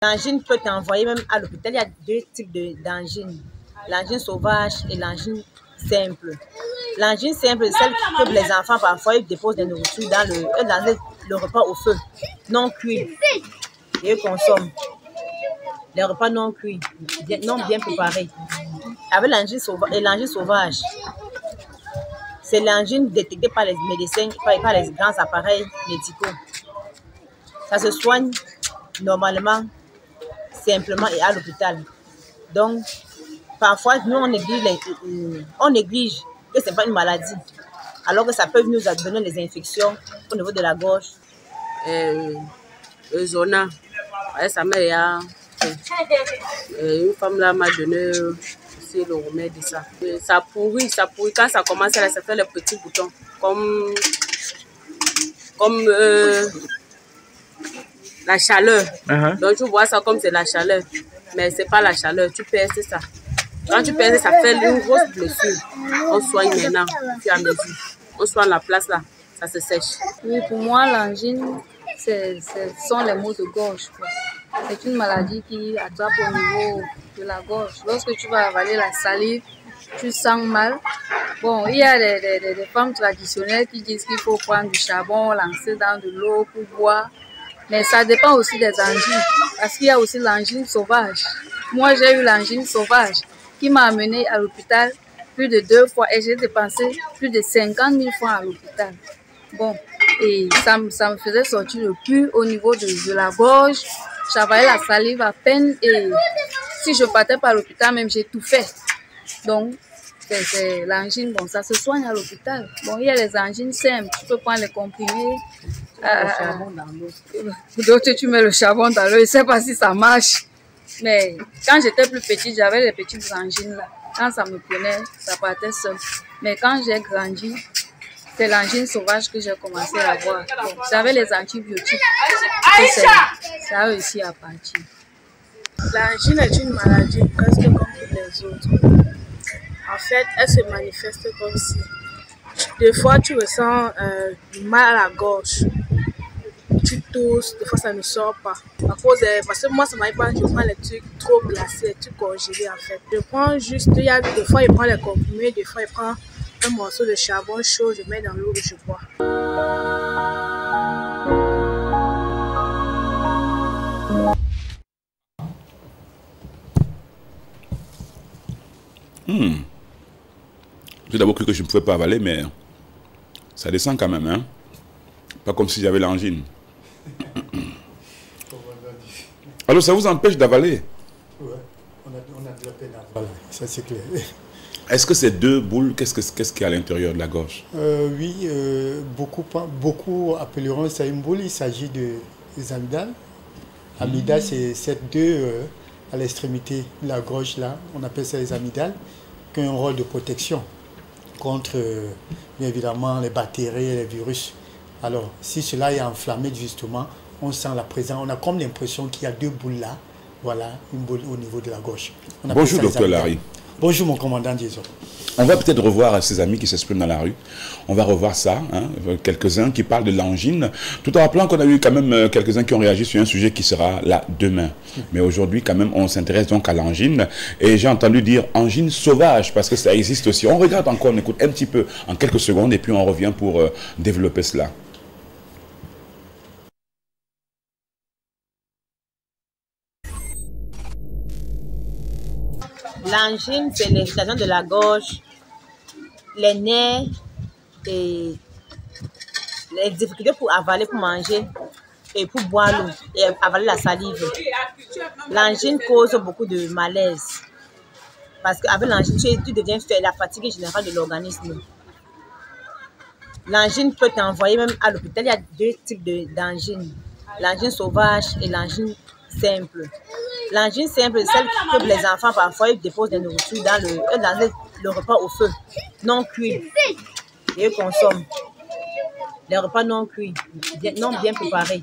L'angine peut t'envoyer même à l'hôpital. Il y a deux types d'angine. L'angine sauvage et l'angine simple. L'angine simple, c'est celle que les enfants parfois ils déposent des nourritures dans le repas au feu, non cuit. Et ils consomment. Les repas non cuits, non bien préparés. Avec l'angine sauvage, c'est l'angine détectée par les médecins, par les grands appareils médicaux. Ça se soigne normalement, simplement et à l'hôpital. Donc, parfois, nous, on néglige que ce n'est pas une maladie, alors que ça peut nous donner des infections au niveau de la gorge. Zona, ça m'a une femme là m'a donné aussi le remède de ça. Ça pourrit. Quand ça commence, là, ça fait les petits boutons, comme la chaleur. Donc tu vois ça comme c'est la chaleur, mais c'est pas la chaleur. Tu perces ça. Quand tu perces, ça fait une grosse blessure. On soigne maintenant, au fur et à mesure. On soigne la place là, ça se sèche. Oui, pour moi, l'angine, ce sont les maux de gorge. C'est une maladie qui attrape au niveau de la gorge. Lorsque tu vas avaler la salive, tu sens mal. Bon, il y a des femmes traditionnelles qui disent qu'il faut prendre du charbon, lancer dans de l'eau pour boire. Mais ça dépend aussi des angines, parce qu'il y a aussi l'angine sauvage. Moi, j'ai eu l'angine sauvage qui m'a amené à l'hôpital plus de 2 fois et j'ai dépensé plus de 50 000 francs à l'hôpital. Bon, et ça me faisait sortir le pus au niveau de la gorge. J'avalais la salive à peine et si je partais par l'hôpital, même j'étouffais. Donc, c'est l'angine, bon, ça se soigne à l'hôpital. Bon, il y a les angines simples, tu peux prendre les comprimés. D'autres, tu mets le charbon dans l'eau, je ne sais pas si ça marche. Mais quand j'étais plus petite, j'avais les petites angines là. Quand ça me prenait, ça partait seul. Mais quand j'ai grandi, c'est l'angine sauvage que j'ai commencé à avoir. Bon, j'avais les antibiotiques. Ça a réussi à partir. L'angine est une maladie presque comme toutes les autres. En fait, elle se manifeste comme si des fois tu ressens du mal à la gorge. Tu tousses, des fois ça ne sort pas. Parce que moi ça m'arrive pas, je prends les trucs trop glacés, les trucs congelés en fait. Je prends juste, des fois je prends les comprimés, des fois je prends un morceau de charbon chaud, je mets dans l'eau et je bois. J'ai d'abord cru que je ne pouvais pas avaler, mais ça descend quand même, hein. Pas comme si j'avais l'angine. Alors ça vous empêche d'avaler? Oui, on a de la peine à avaler, ça c'est clair. Est-ce que ces deux boules, qu'est-ce qu'il y a à l'intérieur de la gorge? Oui, beaucoup appelleront ça une boule, il s'agit des amygdales. Amygdales, c'est ces deux à l'extrémité de la gorge là, on appelle ça les amygdales, qui ont un rôle de protection contre, bien évidemment, les bactéries et les virus. Alors, si cela est enflammé justement, on sent la présence, on a comme l'impression qu'il y a deux boules là, voilà, une boule au niveau de la gauche. Bonjour docteur Larry. Bonjour mon commandant Jason. On va peut-être revoir ses amis qui s'expriment dans la rue. On va revoir ça, hein, quelques-uns qui parlent de l'angine, tout en rappelant qu'on a eu quand même quelques-uns qui ont réagi sur un sujet qui sera là demain. Mais aujourd'hui, quand même, on s'intéresse donc à l'angine. Et j'ai entendu dire angine sauvage, parce que ça existe aussi. On regarde encore, on écoute un petit peu en quelques secondes, et puis on revient pour développer cela. L'angine, c'est l'irritation de la gorge, les nerfs et les difficultés pour avaler, pour manger et pour boire l'eau et avaler la salive. L'angine cause beaucoup de malaise parce qu'avec l'angine, tu deviens faible, la fatigue générale de l'organisme. L'angine peut t'envoyer même à l'hôpital. Il y a deux types d'angine. L'angine sauvage et l'angine simple. L'angine simple, c'est celle que les enfants parfois ils déposent des nourritures dans le repas au feu, non cuit. Et ils consomment. Les repas non cuits, non bien préparés.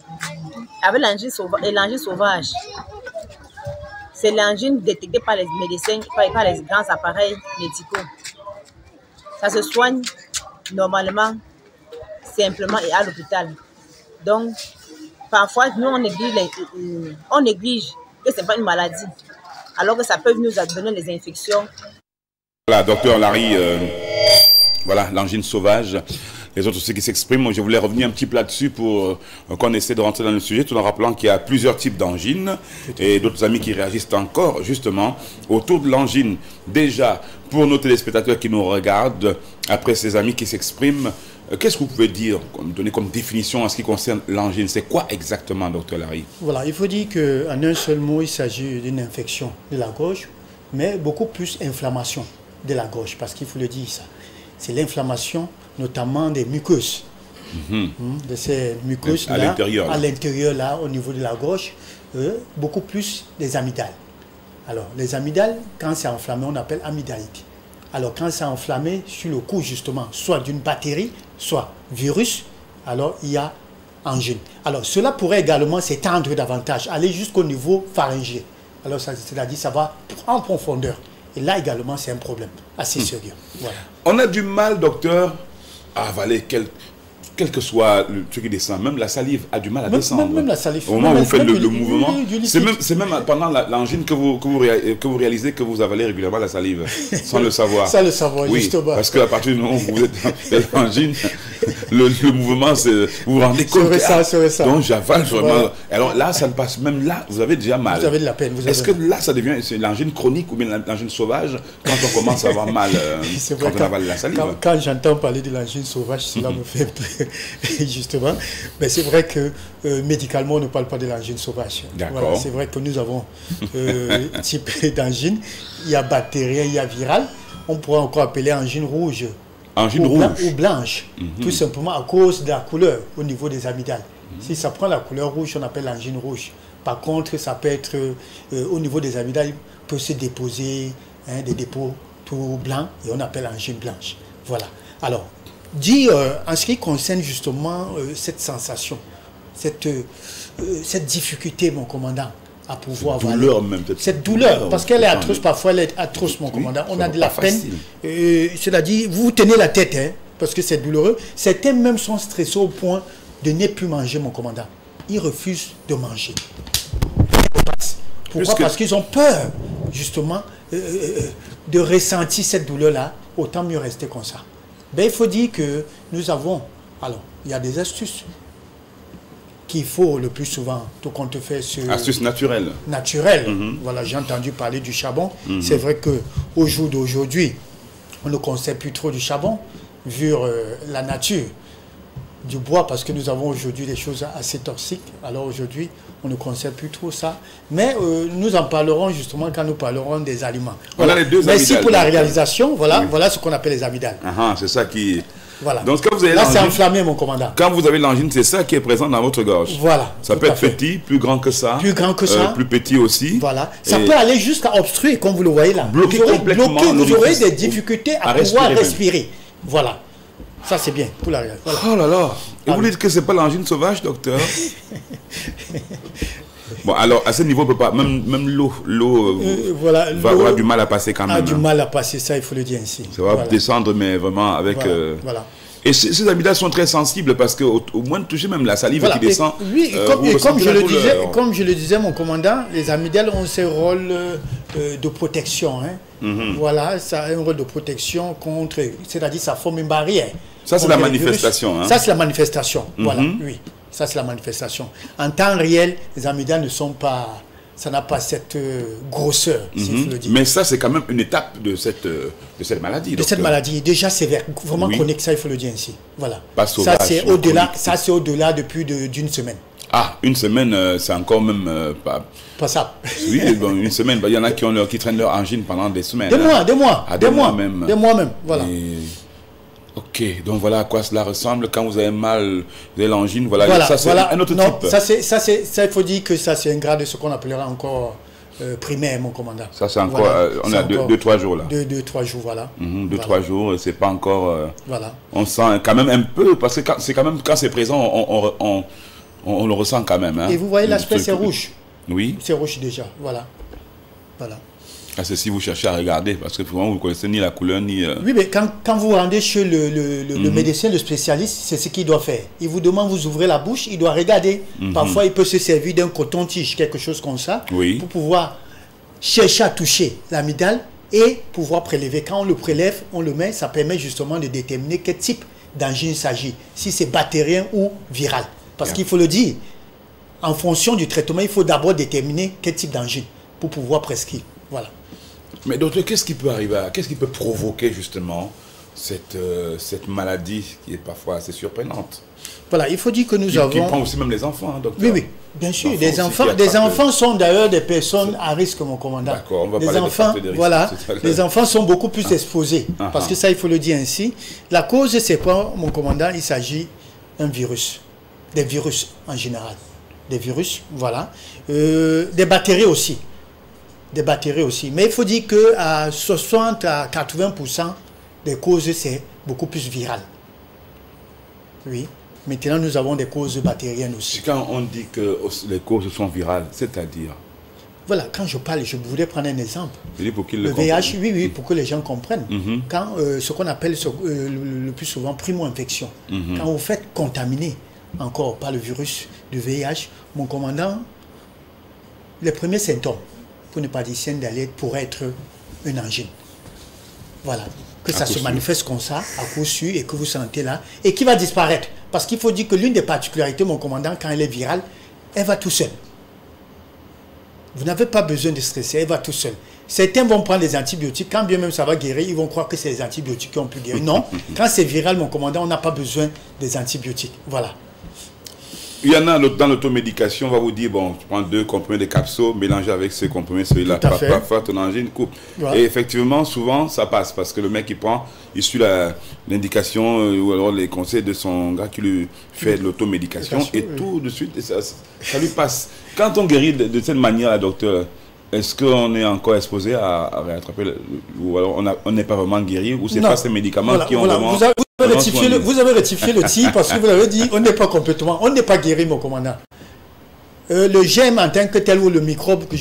Avec l'angine sauvage, c'est l'angine détectée par les médecins, par les grands appareils médicaux. Ça se soigne normalement, simplement et à l'hôpital. Donc, parfois, nous, on néglige que ce n'est pas une maladie. Alors que ça peut nous donner des infections. Voilà, docteur Larry, voilà, l'angine sauvage. Les autres aussi qui s'expriment. Je voulais revenir un petit peu là-dessus pour qu'on essaie de rentrer dans le sujet, tout en rappelant qu'il y a plusieurs types d'angines et d'autres amis qui réagissent encore justement autour de l'angine. Déjà, pour nos téléspectateurs qui nous regardent, après ces amis qui s'expriment, qu'est-ce que vous pouvez dire, donner comme définition en ce qui concerne l'angine? C'est quoi exactement, docteur Larry? Voilà, il faut dire qu'en un seul mot, il s'agit d'une infection de la gorge, mais beaucoup plus inflammation de la gorge, parce qu'il faut le dire ça. C'est l'inflammation notamment des muqueuses, de ces muqueuses à l'intérieur là, au niveau de la gorge, beaucoup plus des amygdales. Alors, les amygdales, quand c'est enflammé, on appelle amygdalite. Alors, quand c'est enflammé sur le coup, justement, soit d'une bactérie, soit virus, alors il y a angine. Alors, cela pourrait également s'étendre davantage, aller jusqu'au niveau pharyngé. Alors, c'est-à-dire ça va en profondeur. Et là également, c'est un problème assez sérieux. Voilà. On a du mal, docteur, à avaler quel que soit ce qui descend. Même la salive a du mal à descendre. Même la salive. Au moment où vous faites le mouvement, c'est même pendant l'angine que vous réalisez que vous avalez régulièrement la salive, sans le savoir. Sans le savoir, oui, justement. Parce qu'à partir du moment où vous êtes dans l'angine, le mouvement, vous vous rendez compte. C'est ça. Donc j'avale vraiment. Voilà. Alors là, ça ne passe, même là, vous avez déjà mal. Vous avez de la peine. Est-ce que là, ça devient l'angine chronique ou bien l'angine sauvage quand on commence à avoir mal quand on avale la salive? Quand j'entends parler de l'angine sauvage, cela me fait peur. Justement, mais c'est vrai que médicalement on ne parle pas de l'angine sauvage. Voilà, c'est vrai que nous avons type d'angine, il y a bactérien, il y a viral, on pourrait encore appeler angine rouge, ou blanche, tout simplement à cause de la couleur au niveau des amygdales. Si ça prend la couleur rouge, on appelle l'angine rouge. Par contre, ça peut être au niveau des amygdales, il peut se déposer des dépôts tout blancs et on appelle angine blanche. Voilà. Alors, en ce qui concerne justement cette sensation, cette difficulté, mon commandant, à pouvoir avaler. Cette douleur, parce qu'elle est atroce, parfois elle est atroce, mon commandant. On a de la peine, c'est-à-dire, vous tenez la tête, parce que c'est douloureux. Certains même sont stressés au point de ne plus manger, mon commandant. Ils refusent de manger. Pourquoi? Parce qu'ils ont peur, justement, de ressentir cette douleur-là. Autant mieux rester comme ça. Ben, il faut dire que nous avons, alors, il y a des astuces qu'il faut le plus souvent, tout compte fait sur... Astuces naturelles. Naturelles. Voilà, j'ai entendu parler du charbon. C'est vrai qu'au jour d'aujourd'hui, on ne conseille plus trop du charbon, vu la nature du bois, parce que nous avons aujourd'hui des choses assez toxiques. Alors aujourd'hui, on ne conseille plus trop ça. Mais nous en parlerons justement quand nous parlerons des aliments. Voilà les deux amygdales. Merci pour la réalisation. Voilà, voilà ce qu'on appelle les amygdales. C'est ça qui... Voilà. Donc, quand vous avez là, c'est enflammé, mon commandant. Quand vous avez l'angine, c'est ça qui est présent dans votre gorge. Voilà. Ça peut être petit, plus grand que ça. Plus grand que ça. Plus petit aussi. Voilà. Ça peut aller jusqu'à obstruer, comme vous le voyez là. Bloquer complètement. Vous aurez des difficultés à pouvoir respirer. Voilà. Ça, c'est bien pour la voilà. Oh là là. Et vous dites que ce n'est pas l'angine sauvage, docteur? Bon, alors, à ce niveau, on peut pas, même l'eau voilà, va avoir du mal à passer quand même. A du mal à passer, ça, il faut le dire ainsi. Ça va descendre, mais vraiment avec... Voilà. Et ces amygdales sont très sensibles parce qu'au moins de toucher même la salive qui descend... Oui, comme je le disais, mon commandant, les amygdales ont ce rôle de protection. Voilà, ça a un rôle de protection contre... C'est-à-dire ça forme une barrière. Ça, c'est la manifestation. Ça, c'est la manifestation. Voilà, oui. Ça, c'est la manifestation. En temps réel, les amygdales ne sont pas... Ça n'a pas cette grosseur, si je le dis. Mais ça, c'est quand même une étape de cette maladie. De cette maladie. Déjà sévère, vraiment chronique, ça, il faut le dire ainsi. Voilà. Pas sauvage, ça, c'est au-delà. Ça, c'est au-delà de plus d'une semaine. Ah, une semaine, c'est encore même pas... Pas ça. Oui, bon, une semaine. Il y en a qui traînent leur angine pendant des semaines. Des mois. Ah, des mois même. Des mois même, voilà. Ok, donc voilà à quoi cela ressemble quand vous avez mal, vous avez l'angine, voilà, ça c'est un autre type. Ça, il faut dire que ça c'est un grade de ce qu'on appellera encore primaire, mon commandant. Ça c'est encore, on a 2-3 jours là. 2-3 jours, voilà. 2-3 jours, c'est pas encore... voilà. On sent quand même un peu, parce que c'est quand même, quand c'est présent, on le ressent quand même. Et vous voyez l'aspect, c'est rouge. Oui. C'est rouge déjà, voilà. Voilà. Ah, c'est si vous cherchez à regarder, parce que souvent vous ne connaissez ni la couleur, ni... Oui, mais quand vous rendez chez le médecin, le spécialiste, c'est ce qu'il doit faire. Il vous demande, vous ouvrez la bouche, il doit regarder. Parfois, il peut se servir d'un coton-tige, quelque chose comme ça, pour pouvoir chercher à toucher l'amygdale et pouvoir prélever. Quand on le prélève, on le met, ça permet justement de déterminer quel type d'angine il s'agit, si c'est bactérien ou viral. Parce qu'il faut le dire, en fonction du traitement, il faut d'abord déterminer quel type d'angine pour pouvoir prescrire. Voilà. Mais docteur, qu'est-ce qui peut arriver, qu'est-ce qui peut provoquer justement cette maladie qui est parfois assez surprenante? Voilà, il faut dire que nous avons... Qui prend aussi même les enfants, hein, docteur. Oui, oui, bien sûr. Des enfants sont d'ailleurs des personnes à risque, mon commandant. D'accord, on va parler enfants, de voilà, les enfants sont beaucoup plus exposés. Parce que ça, il faut le dire ainsi. La cause, c'est quoi, mon commandant? Il s'agit d'un virus. Des virus, en général. Des virus, voilà. Des bactéries aussi. Des bactéries aussi. Mais il faut dire qu'à 60 à 80% des causes, c'est beaucoup plus viral. Oui. Maintenant, nous avons des causes bactériennes aussi. Quand on dit que les causes sont virales, c'est-à-dire? Voilà, quand je parle, je voudrais prendre un exemple. Pour le VIH, oui, pour que les gens comprennent. Quand ce qu'on appelle le plus souvent primo-infection, quand vous faites contaminer encore par le virus du VIH, mon commandant, les premiers symptômes, pour ne pas dire signe d'alerte, pourraient être une angine. Voilà. Que ça se manifeste comme ça, à coup sûr, et que vous sentez là, et qui va disparaître. Parce qu'il faut dire que l'une des particularités, mon commandant, quand elle est virale, elle va tout seul. Vous n'avez pas besoin de stresser, elle va tout seul. Certains vont prendre des antibiotiques, quand bien même ça va guérir, ils vont croire que c'est les antibiotiques qui ont pu guérir. Non, quand c'est viral, mon commandant, on n'a pas besoin des antibiotiques. Voilà. Il y en a dans l'automédication, on va vous dire, bon, tu prends 2 comprimés de capsule, mélangez avec ces comprimés, celui-là, parfois ton angine coupe. Ouais. Et effectivement, souvent, ça passe, parce que le mec, il suit l'indication ou alors les conseils de son gars qui lui fait l'automédication, et tout de suite, ça lui passe. Quand on guérit de cette manière, docteur, est-ce qu'on est encore exposé à réattraper, ou alors on n'est pas vraiment guéri, ou c'est pas ces médicaments qui ont vraiment... Vous avez rectifié le tir parce que vous avez dit on n'est pas complètement, on n'est pas guéri, mon commandant. Le germe en tant que tel ou le microbe que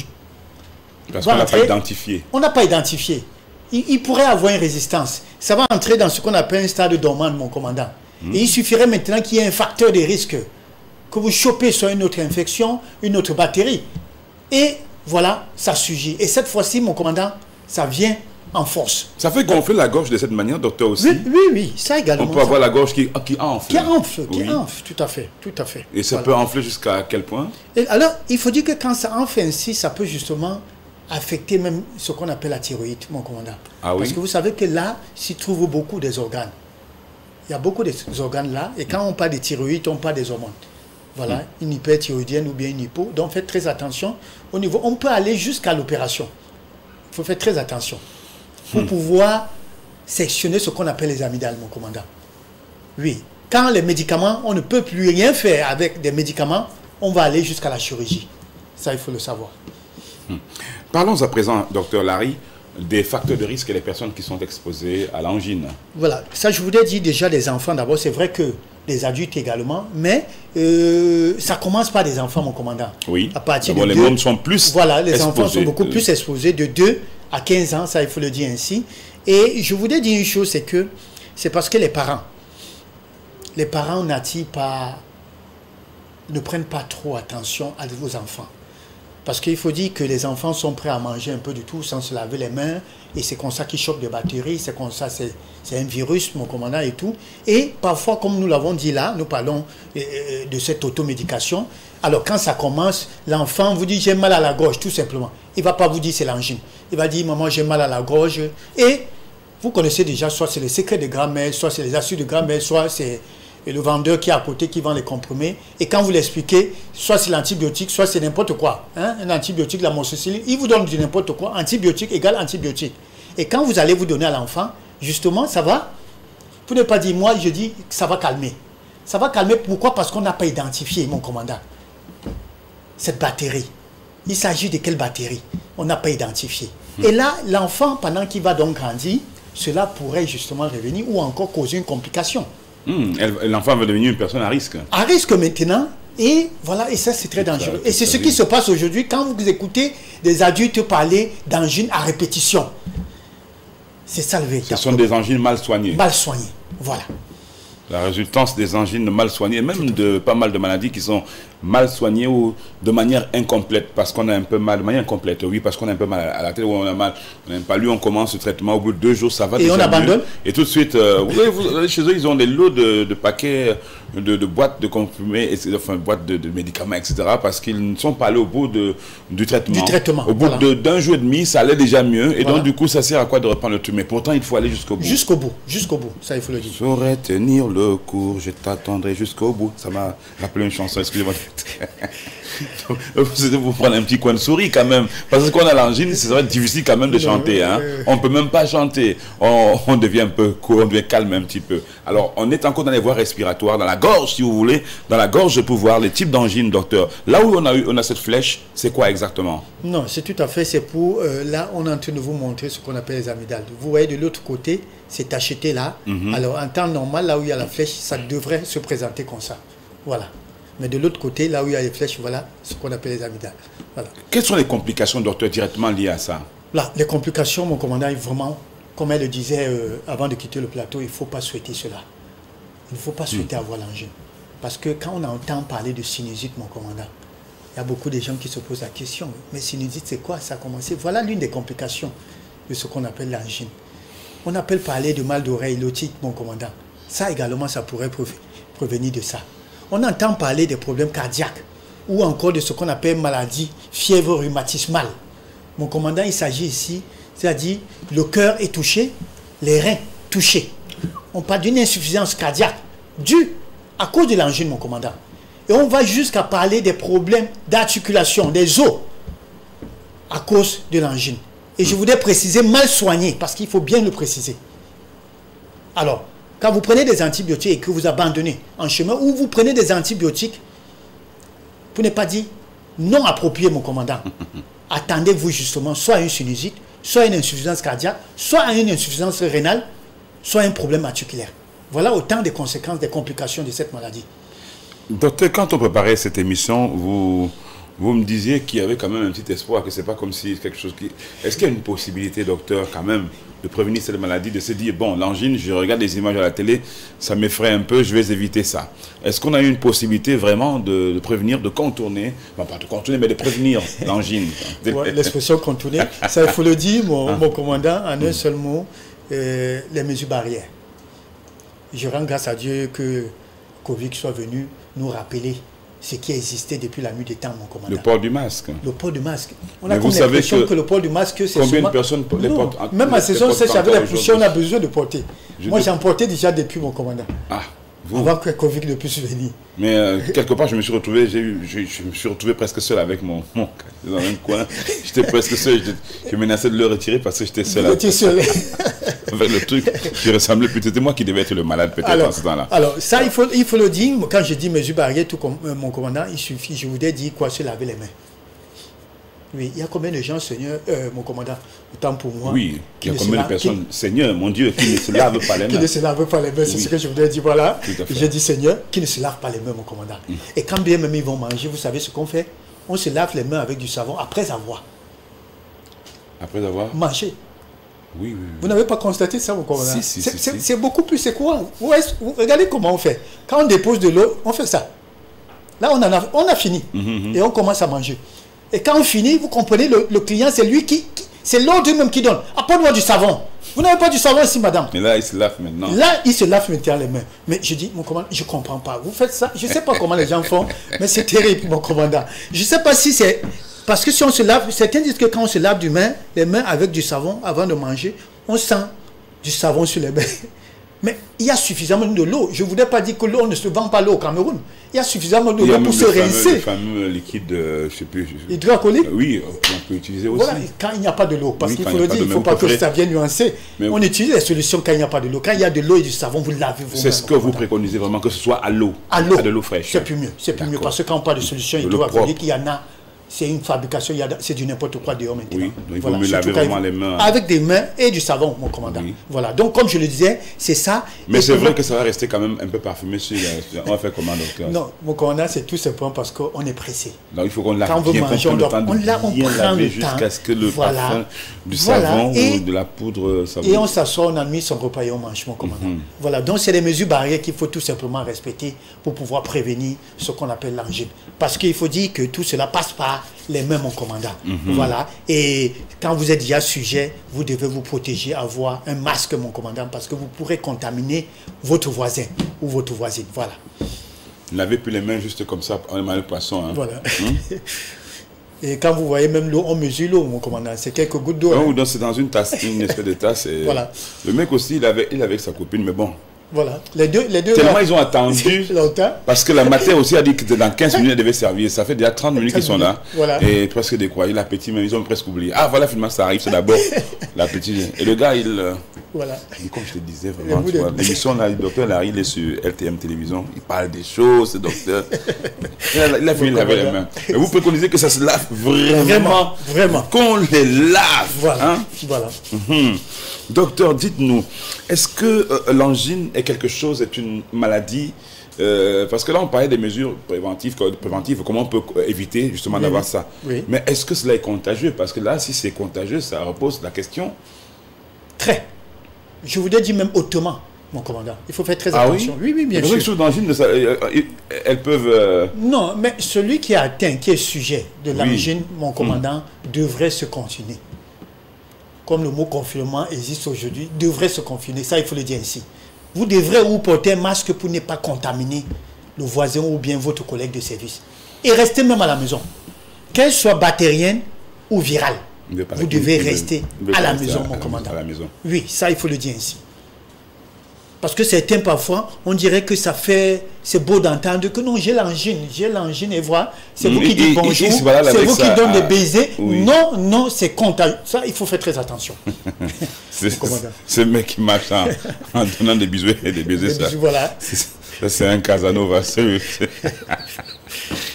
parce qu'on n'a pas identifié. On n'a pas identifié. Il pourrait avoir une résistance. Ça va entrer dans ce qu'on appelle un stade dormant, mon commandant. Et il suffirait maintenant qu'il y ait un facteur de risque que vous chopez sur une autre infection, une autre bactérie. Et voilà, ça surgit. Et cette fois-ci, mon commandant, ça vient en force. Ça fait gonfler la gorge de cette manière, docteur, aussi? Oui, ça également. On peut avoir la gorge qui enfle. Qui enfle, tout à fait. Et ça peut enfler jusqu'à quel point? Et alors, il faut dire que quand ça enfle ainsi, ça peut justement affecter même ce qu'on appelle la thyroïde, mon commandant. Ah oui? Parce que vous savez que là, s'y trouvent beaucoup des organes. Il y a beaucoup d'organes là, et quand on parle de thyroïde, on parle des hormones. Voilà, une hyperthyroïdienne ou bien une hypo. Donc faites très attention. Au niveau, on peut aller jusqu'à l'opération. Il faut faire très attention pour pouvoir sectionner ce qu'on appelle les amygdales, mon commandant. Oui, quand les médicaments, on ne peut plus rien faire avec des médicaments, on va aller jusqu'à la chirurgie. Ça, il faut le savoir. Parlons à présent, docteur Larry, des facteurs de risque et les personnes qui sont exposées à l'angine. Voilà, ça je voudrais dire déjà des enfants d'abord, c'est vrai que des adultes également, mais ça commence par des enfants, mon commandant. Oui, à partir de les membres sont plus voilà, les enfants sont beaucoup plus exposés de 2 à 15 ans, ça il faut le dire ainsi. Et je voudrais dire une chose, c'est que c'est parce que les parents ne prennent pas trop attention à vos enfants. Parce qu'il faut dire que les enfants sont prêts à manger un peu de tout sans se laver les mains. Et c'est comme ça qu'ils chopent des bactéries, c'est comme ça, c'est un virus, mon commandant et tout. Et parfois, comme nous l'avons dit là, nous parlons de cette automédication. Alors quand ça commence, l'enfant vous dit j'ai mal à la gorge, tout simplement. Il ne va pas vous dire c'est l'angine. Il va dire maman j'ai mal à la gorge. Et vous connaissez déjà, soit c'est les secrets de grand-mère, soit c'est les astuces de grand-mère, soit c'est le vendeur qui est à côté qui vend les comprimés. Et quand vous l'expliquez, soit c'est l'antibiotique, soit c'est n'importe quoi. Hein? Un antibiotique, l'amoxicilline, il vous donne du n'importe quoi. Antibiotique égale antibiotique. Et quand vous allez vous donner à l'enfant, justement, ça va, pour ne pas dire moi, je dis que ça va calmer. Ça va calmer, pourquoi? Parce qu'on n'a pas identifié, mon commandant, cette bactérie. Il s'agit de quelle bactérie? On n'a pas identifié. Et là, l'enfant, pendant qu'il va donc grandir, cela pourrait justement revenir ou encore causer une complication. L'enfant va devenir une personne à risque. À risque maintenant. Et voilà, et ça c'est très dangereux. Et c'est ce qui se passe aujourd'hui quand vous écoutez des adultes parler d'angine à répétition. C'est ça le véritable. Ce sont des angines mal soignées. Mal soignées, voilà. La résultance des angines mal soignées, même de pas mal de maladies qui sont mal soignées ou de manière incomplète, parce qu'on a un peu mal, de manière incomplète, oui, parce qu'on a un peu mal à la tête, ou on a mal, on n'a pas lu, on commence le traitement, au bout de 2 jours, ça va déjà on abandonne. mieux. Et tout de suite, chez eux, ils ont des lots de paquets, de boîtes de comprimés, enfin, boîtes de médicaments, etc., parce qu'ils ne sont pas allés au bout du traitement. Au bout d'un jour et demi, ça allait déjà mieux, et donc du coup, ça sert à quoi de reprendre le truc? Mais pourtant, il faut aller jusqu'au bout. Jusqu'au bout, ça il faut le dire. Je saurais tenir le cours, je t'attendrai jusqu'au bout. Ça m'a rappelé une chanson, excusez-moi. C'était pour prendre un petit coin de souris quand même, parce que quand on a l'angine, ça va être difficile quand même de chanter, hein. On peut même pas chanter, on devient un peu court, on devient calme un petit peu. Alors on est encore dans les voies respiratoires, dans la gorge si vous voulez, dans la gorge je peux voir les types d'angine, docteur. Là où on a cette flèche, c'est quoi exactement? Non, c'est tout à fait, c'est pour, là on est en train de vous montrer ce qu'on appelle les amygdales. Vous voyez de l'autre côté, c'est tacheté là. Alors en temps normal, là où il y a la flèche, ça devrait se présenter comme ça, voilà. Mais de l'autre côté, là où il y a les flèches, voilà ce qu'on appelle les amygdales. Voilà. Quelles sont les complications, docteur, directement liées à ça? Là, les complications, mon commandant, est vraiment, comme elle le disait avant de quitter le plateau, il ne faut pas souhaiter cela. Il ne faut pas souhaiter avoir l'angine. Parce que quand on entend parler de sinusite, mon commandant, il y a beaucoup de gens qui se posent la question. Mais sinusite, c'est quoi? Ça a commencé. Voilà l'une des complications de ce qu'on appelle l'angine. On appelle parler de mal d'oreille, l'otite, mon commandant. Ça également, ça pourrait provenir de ça. On entend parler des problèmes cardiaques ou encore de ce qu'on appelle maladie, fièvre rhumatismale. Mon commandant, il s'agit ici, c'est-à-dire le cœur est touché, les reins touchés. On parle d'une insuffisance cardiaque due à cause de l'angine, mon commandant. Et on va jusqu'à parler des problèmes d'articulation, des os, à cause de l'angine. Et je voudrais préciser mal soigné, parce qu'il faut bien le préciser. Alors, quand vous prenez des antibiotiques et que vous abandonnez en chemin, ou vous prenez des antibiotiques, pour ne pas dire non approprié, mon commandant, attendez-vous justement soit à une sinusite, soit à une insuffisance cardiaque, soit à une insuffisance rénale, soit à un problème articulaire. Voilà autant de conséquences, des complications de cette maladie. Docteur, quand on préparait cette émission, vous me disiez qu'il y avait quand même un petit espoir, que ce n'est pas comme si quelque chose qui... Est-ce qu'il y a une possibilité, docteur, quand même, de prévenir cette maladie, de se dire, bon, l'angine, je regarde les images à la télé, ça m'effraie un peu, je vais éviter ça. Est-ce qu'on a eu une possibilité vraiment de prévenir, de contourner, non pas de contourner, mais de prévenir l'angine? Ouais, l'expression contourner, ça il faut le dire, mon commandant, en un seul mot, les mesures barrières. Je rends grâce à Dieu que Covid soit venu nous rappeler ce qui existait depuis la nuit des temps, mon commandant. Le port du masque. Le port du masque. On a comme l'impression que le port du masque, c'est combien de personnes les portent? Même à saison sèche, avec la poussière, on a besoin de porter. Moi, j'en portais déjà depuis, mon commandant. Ah, avant que Covid ne puisse venir. Mais quelque part, je me suis retrouvé, je me suis retrouvé presque seul avec mon dans un coin. J'étais presque seul. Je menaçais de le retirer parce que j'étais seul. J'étais seul. Avec le truc qui ressemblait plus. C'était moi qui devais être le malade peut-être en ce temps-là. Alors, ça, il faut le dire. Quand je dis mesures barrières, tout comme mon commandant, il suffit, je voudrais dire quoi, se laver les mains. Oui, il y a combien de gens, Seigneur, mon commandant, autant pour moi. Oui, il y a combien de personnes, Seigneur, mon Dieu, qui ne se lavent pas les mains. Qui ne se lavent pas les mains, c'est ce que je voudrais dire, voilà. J'ai dit, Seigneur, qui ne se lavent pas les mains, mon commandant. Et quand bien même ils vont manger, vous savez ce qu'on fait? On se lave les mains avec du savon après avoir. Après avoir mangé. Oui. Vous n'avez pas constaté ça, mon commandant? Si. C'est beaucoup plus courant. Regardez comment on fait. Quand on dépose de l'eau, on fait ça. Là, on a fini. Et on commence à manger. Et quand on finit, vous comprenez, le client, c'est lui c'est l'ordre même qui donne. Apporte-moi du savon. Vous n'avez pas du savon ici, madame. Mais là, il se lave maintenant. Là, il se lave maintenant les mains. Mais je dis, mon commandant, je ne comprends pas. Vous faites ça, je ne sais pas comment les gens font, mais c'est terrible, mon commandant. Je ne sais pas si c'est... Parce que si on se lave, certains disent que quand on se lave les mains avec du savon avant de manger, on sent du savon sur les mains. Mais il y a suffisamment de l'eau. Je ne voudrais pas dire que l'eau ne se vend pas l'eau au Cameroun. Il y a suffisamment de l'eau pour se rincer. Le fameux liquide, je ne sais plus. Hydroalcoolique. Oui, on peut utiliser aussi. Voilà, quand il n'y a pas de l'eau. Parce qu'il faut le dire, il ne faut pas que ça vienne nuancer. On utilise les solutions quand il n'y a pas de l'eau. Quand il y a de l'eau et du savon, vous lavez vous-même. C'est ce que vous préconisez vraiment, que ce soit à l'eau. À l'eau. De l'eau fraîche. C'est plus mieux. C'est plus mieux. Parce que quand on parle de solutions hydroalcooliques, il y en a c'est une fabrication, c'est du n'importe quoi dehors maintenant. Oui, donc il faut mieux laver vraiment les mains. Avec des mains et du savon, mon commandant. Oui. Voilà, donc comme je le disais, c'est ça. Mais c'est vrai que ça va rester quand même un peu parfumé sur on va faire comment, docteur? Non, mon commandant, c'est tout simplement parce qu'on est pressé. Donc il faut qu'on lave quand bien, on veut manger, on prend le temps jusqu'à ce que le parfum du savon ou de la poudre savon. Et on s'assoit, on admire son repas et on mange, mon commandant. Voilà, donc c'est les mesures barrières qu'il faut tout simplement respecter pour pouvoir prévenir ce qu'on appelle l'angine. Parce qu'il faut dire que tout cela passe par les mains, mon commandant. Voilà, et quand vous êtes déjà sujet, vous devez vous protéger, avoir un masque, mon commandant, parce que vous pourrez contaminer votre voisin ou votre voisine. Voilà. Lavez plus les mains juste comme ça, on a le poisson. Hein. Voilà. Et quand vous voyez même l'eau, on mesure l'eau, mon commandant. C'est quelques gouttes d'eau. Non, hein. C'est dans une tasse, une espèce de tasse. Et voilà. Le mec aussi, il avait avec sa copine, mais bon. Voilà. Les deux tellement là, ils ont attendu. Parce que la matin aussi a dit que dans 15 minutes, elle devait servir. Ça fait déjà 30 minutes qu'ils sont là. Voilà. Et presque décroyé. L'appétit, même, ils ont presque oublié. Ah, voilà, finalement, ça arrive. C'est d'abord l'appétit. Et le gars, voilà. Comme je te disais, vraiment, l'émission, là, le docteur Larry, il est sur LTM Télévision. Il parle des choses, ce docteur. Il a fini de laver les mains. Mais vous préconisez que ça se lave vraiment. Vraiment. Qu'on les lave. Voilà. Hein? Voilà. Docteur, dites-nous, est-ce que l'angine est quelque chose, est une maladie parce que là, on parlait des mesures préventives, comment on peut éviter justement d'avoir ça. Oui. Mais est-ce que cela est contagieux? Parce que là, si c'est contagieux, ça repose la question. Très. Je voudrais dire même hautement, mon commandant. Il faut faire très attention. Oui, oui, bien sûr. Les choses d'angine, elles peuvent... Non, mais celui qui est atteint, qui est sujet de l'angine, mon commandant, devrait se confiner. Comme le mot confinement existe aujourd'hui, devrait se confiner. Ça, il faut le dire ainsi. Vous devrez vous porter un masque pour ne pas contaminer le voisin ou bien votre collègue de service. Et restez même à la maison. Qu'elle soit bactérienne ou virale, vous devez rester à la maison, mon commandant. Oui, ça, il faut le dire ainsi. Parce que certains, parfois, on dirait que ça fait... C'est beau d'entendre que non, j'ai l'angine, et voilà. C'est vous qui dites bonjour, c'est vous qui donnez des baisers. Oui. Non, non, c'est contagieux. Ça, il faut faire très attention. Ce mec qui marche en donnant des bisous et des baisers, ça. Voilà. C'est un Casanova.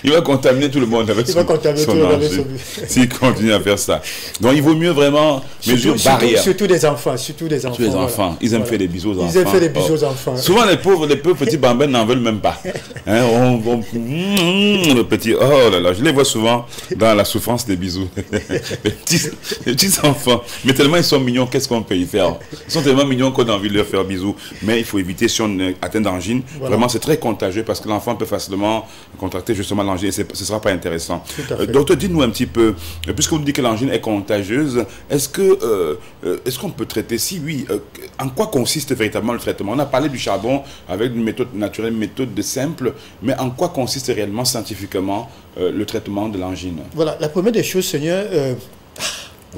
Il va contaminer tout le monde avec son angine. S'il continue à faire ça. Donc il vaut mieux vraiment mesure barrière. Surtout des enfants. Surtout des enfants. Voilà. Ils aiment faire des bisous aux enfants. Ils aiment faire des bisous aux enfants. Souvent les pauvres petits bambins n'en veulent même pas. Hein, le petit, oh là là, je les vois souvent dans la souffrance des bisous. les petits enfants. Mais tellement ils sont mignons, qu'est-ce qu'on peut y faire? Ils sont tellement mignons qu'on a envie de leur faire bisous. Mais il faut éviter, si on est atteint d'angine, vraiment c'est très contagieux parce que l'enfant peut facilement contracter justement l'angine. Ce ne sera pas intéressant. Docteur, dites-nous un petit peu, puisque vous dites que l'angine est contagieuse, est-ce qu'on peut traiter? Si oui, en quoi consiste véritablement le traitement? On a parlé du charbon avec une méthode naturelle, une méthode simple, mais en quoi consiste réellement scientifiquement le traitement de l'angine? Voilà, la première des choses, Seigneur...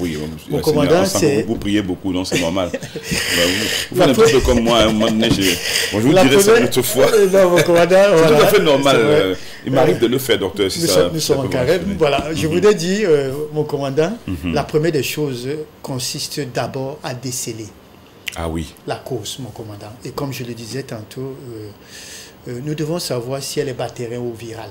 Oui, mon commandant, c'est... Vous priez beaucoup, donc c'est normal. Vous faites un peu comme moi, à un moment donné, je vous dirai ça une autre fois. Non, mon commandant, c'est tout à fait normal. Il m'arrive de le faire, docteur. Si nous sommes en carré. Voilà, je voulais dire, mon commandant, la première des choses consiste d'abord à déceler la cause, mon commandant. Et comme je le disais tantôt, nous devons savoir si elle est bactérienne ou virale.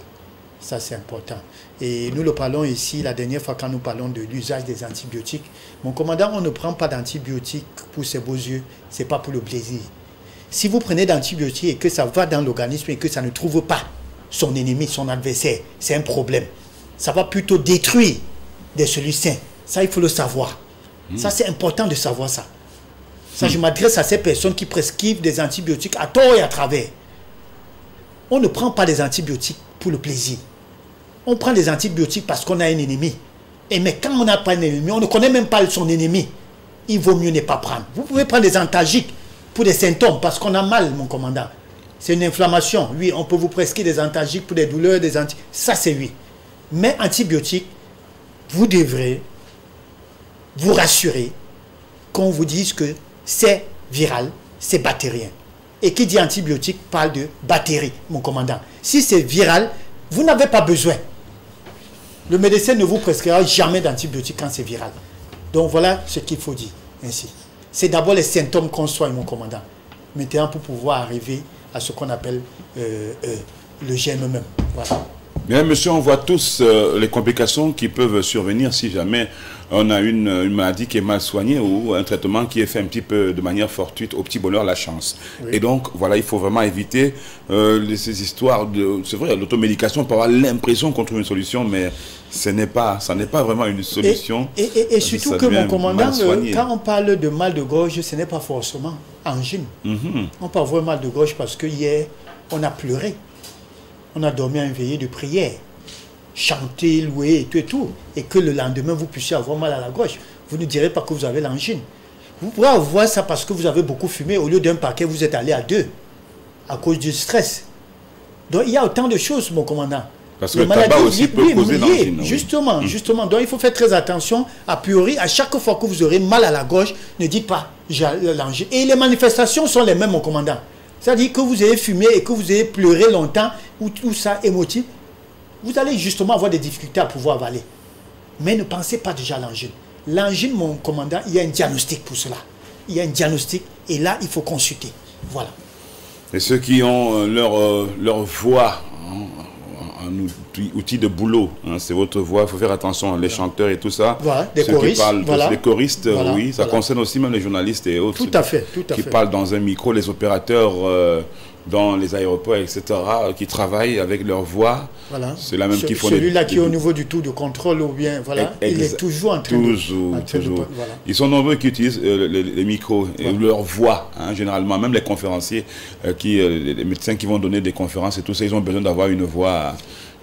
Ça, c'est important. Et nous le parlons ici, la dernière fois quand nous parlons de l'usage des antibiotiques. Mon commandant, on ne prend pas d'antibiotiques pour ses beaux yeux. Ce n'est pas pour le plaisir. Si vous prenez d'antibiotiques et que ça va dans l'organisme et que ça ne trouve pas son ennemi, son adversaire, c'est un problème. Ça va plutôt détruire des cellules saines. Ça, il faut le savoir. Ça, c'est important de savoir ça. Ça, je m'adresse à ces personnes qui prescrivent des antibiotiques à tort et à travers. On ne prend pas des antibiotiques pour le plaisir. On prend des antibiotiques parce qu'on a un ennemi. Mais quand on n'a pas un ennemi, on ne connaît même pas son ennemi. Il vaut mieux ne pas prendre. Vous pouvez prendre des antalgiques pour des symptômes parce qu'on a mal, mon commandant. C'est une inflammation. Oui, on peut vous prescrire des antalgiques pour des douleurs, ça c'est oui. Mais antibiotiques, vous devrez vous rassurer qu'on vous dise que c'est viral, c'est bactérien. Et qui dit antibiotique parle de bactéries, mon commandant. Si c'est viral, vous n'avez pas besoin. Le médecin ne vous prescrira jamais d'antibiotiques quand c'est viral. Donc voilà ce qu'il faut dire ainsi. C'est d'abord les symptômes qu'on soigne, mon commandant. Maintenant, pour pouvoir arriver à ce qu'on appelle le germe même. Voilà. Bien, monsieur, on voit tous les complications qui peuvent survenir si jamais on a une maladie qui est mal soignée ou un traitement qui est fait un petit peu de manière fortuite, au petit bonheur, la chance. Oui. Et donc, voilà, il faut vraiment éviter ces histoires de... C'est vrai, l'automédication peut avoir l'impression qu'on trouve une solution, mais ça n'est pas vraiment une solution. Et surtout que, mon commandant, quand on parle de mal de gorge, ce n'est pas forcément angine. On peut avoir mal de gorge parce que hier, on a pleuré. On a dormi à une veillée de prière. Chanter, louer et tout, et que le lendemain vous puissiez avoir mal à la gorge. Vous ne direz pas que vous avez l'angine. Vous pouvez avoir ça parce que vous avez beaucoup fumé. Au lieu d'un paquet, vous êtes allé à 2 à cause du stress. Donc il y a autant de choses, mon commandant. Parce que le tabac aussi peut causer l'angine. Justement, justement. Donc il faut faire très attention. A priori, à chaque fois que vous aurez mal à la gorge, ne dites pas j'ai l'angine. Et les manifestations sont les mêmes, mon commandant. C'est-à-dire que vous ayez fumé et que vous ayez pleuré longtemps, ou tout ça émotif, vous allez justement avoir des difficultés à pouvoir avaler. Mais ne pensez pas déjà à l'angine. L'angine, mon commandant, il y a un diagnostic pour cela. Il y a un diagnostic et là, il faut consulter. Voilà. Et ceux qui ont leur voix, un outil de boulot, hein, c'est votre voix, il faut faire attention, les chanteurs et tout ça. Voilà, des ceux choristes. Qui parlent, voilà. Les choristes, voilà, oui, ça concerne aussi même les journalistes et autres. Tout à fait, tout à fait. Qui parlent dans un micro, les opérateurs dans les aéroports, etc., qui travaillent avec leur voix. Voilà. C'est la même qui font celui-là qui est au niveau du tour de contrôle ou bien, voilà, il est toujours en train de... Voilà. Ils sont nombreux qui utilisent les micros et leur voix, hein, généralement, même les conférenciers, les médecins qui vont donner des conférences et tout ça, ils ont besoin d'avoir une voix,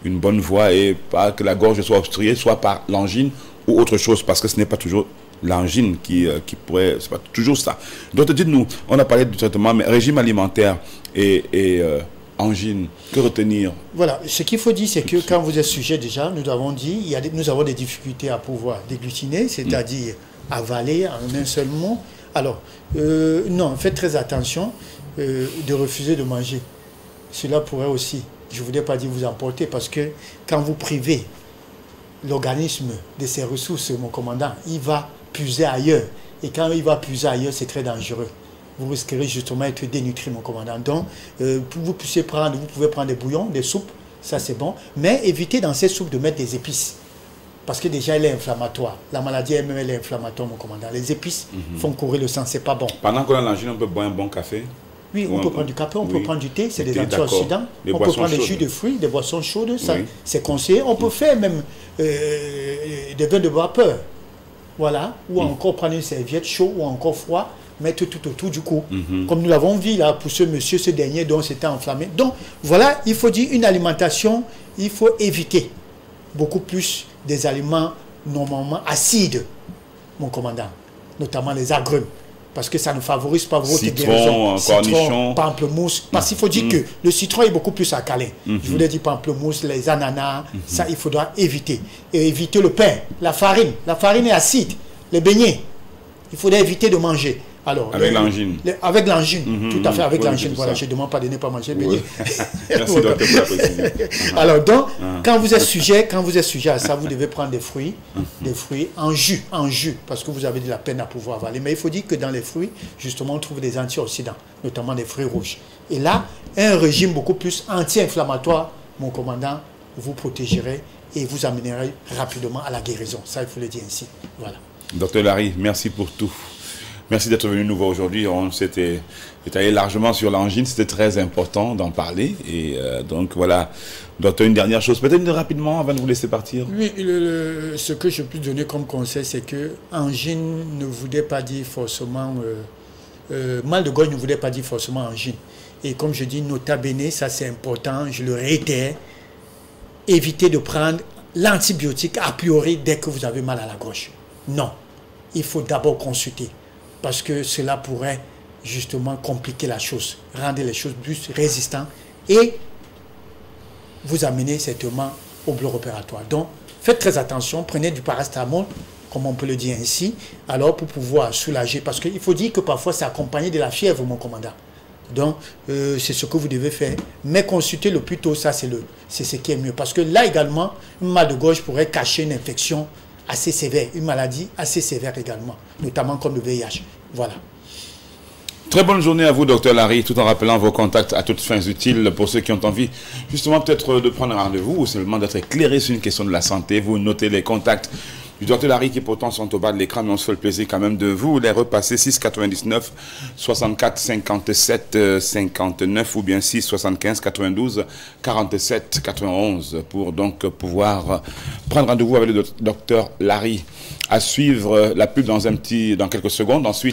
une bonne voix et pas que la gorge soit obstruée, soit par l'angine ou autre chose, parce que ce n'est pas toujours l'angine qui pourrait... C'est pas toujours ça. Donc, dites-nous, on a parlé du traitement, mais régime alimentaire et angine, que retenir? Voilà, ce qu'il faut dire, c'est que quand vous êtes sujet déjà, nous avons dit, nous avons des difficultés à pouvoir déglutiner, c'est-à-dire avaler en un seul mot. Alors, non, faites très attention de refuser de manger. Cela pourrait aussi, je ne voudrais pas dire vous emporter, parce que quand vous privez l'organisme de ses ressources, mon commandant, il va puiser ailleurs. Et quand il va puiser ailleurs, c'est très dangereux. Vous risquerez justement d'être dénutri, mon commandant. Donc, vous pouvez prendre des bouillons, des soupes, ça c'est bon. Mais évitez dans ces soupes de mettre des épices. Parce que déjà, elle est inflammatoire. La maladie elle-même, elle est inflammatoire, mon commandant. Les épices font courir le sang, c'est pas bon. Pendant qu'on a l'angine, on peut boire un bon café? Oui, on peut prendre du café, on peut prendre du thé, c'est des antioxydants. On peut prendre des jus de fruits, des boissons chaudes, ça c'est conseillé. On peut faire même des vins de vapeur. Voilà, ou encore prendre une serviette chaude ou encore froid, mettre tout autour du cou. Comme nous l'avons vu là pour ce monsieur, ce dernier dont c'était enflammé. Donc voilà, il faut dire une alimentation, il faut éviter beaucoup plus des aliments normalement acides, mon commandant, notamment les agrumes. Parce que ça ne favorise pas votre guérison. Citron, pamplemousse. Parce qu'il faut dire que le citron est beaucoup plus alcalin. Je voulais dire pamplemousse, les ananas, ça il faudra éviter. Et éviter le pain, la farine. La farine est acide. Les beignets, il faudra éviter de manger. Alors, avec l'angine. Avec l'angine, tout à fait, avec l'angine. Voilà, je ne demande pas de ne pas manger beignet. Merci docteur pour la précision. Alors donc, quand vous êtes sujet à ça, vous devez prendre des fruits en jus, parce que vous avez de la peine à pouvoir avaler. Mais il faut dire que dans les fruits, justement, on trouve des antioxydants, notamment des fruits rouges. Et là, un régime beaucoup plus anti-inflammatoire, mon commandant, vous protégerez et vous amènerez rapidement à la guérison. Ça, il faut le dire ainsi. Voilà. Docteur Larry, merci pour tout. Merci d'être venu nous voir aujourd'hui. On s'était étalé largement sur l'angine. C'était très important d'en parler. Et donc voilà. Docteur, une dernière chose, peut-être rapidement avant de vous laisser partir. Oui, ce que je peux donner comme conseil, c'est que angine ne voulait pas dire forcément... mal de gorge ne voulait pas dire forcément angine. Et comme je dis, nota bene, ça c'est important, je le réitère. Évitez de prendre l'antibiotique a priori dès que vous avez mal à la gorge. Non. Il faut d'abord consulter. Parce que cela pourrait justement compliquer la chose, rendre les choses plus résistantes et vous amener certainement au bloc opératoire. Donc, faites très attention, prenez du paracétamol, comme on peut le dire ainsi, alors pour pouvoir soulager, parce qu'il faut dire que parfois c'est accompagné de la fièvre, mon commandant. Donc, c'est ce que vous devez faire. Mais consulter le plus tôt, ça c'est ce qui est mieux. Parce que là également, un mal de gorge pourrait cacher une infection assez sévère, une maladie assez sévère également, notamment comme le VIH. Voilà. Très bonne journée à vous, docteur Larry, tout en rappelant vos contacts à toutes fins utiles pour ceux qui ont envie justement peut-être de prendre un rendez-vous ou simplement d'être éclairés sur une question de la santé. Vous notez les contacts du docteur Larry qui pourtant sont au bas de l'écran, mais on se fait le plaisir quand même de vous les repasser. 6,99 64 57 59 ou bien 6 75 92 47 91 pour donc pouvoir prendre rendez-vous avec le docteur Larry. À suivre la pub dans quelques secondes. Ensuite,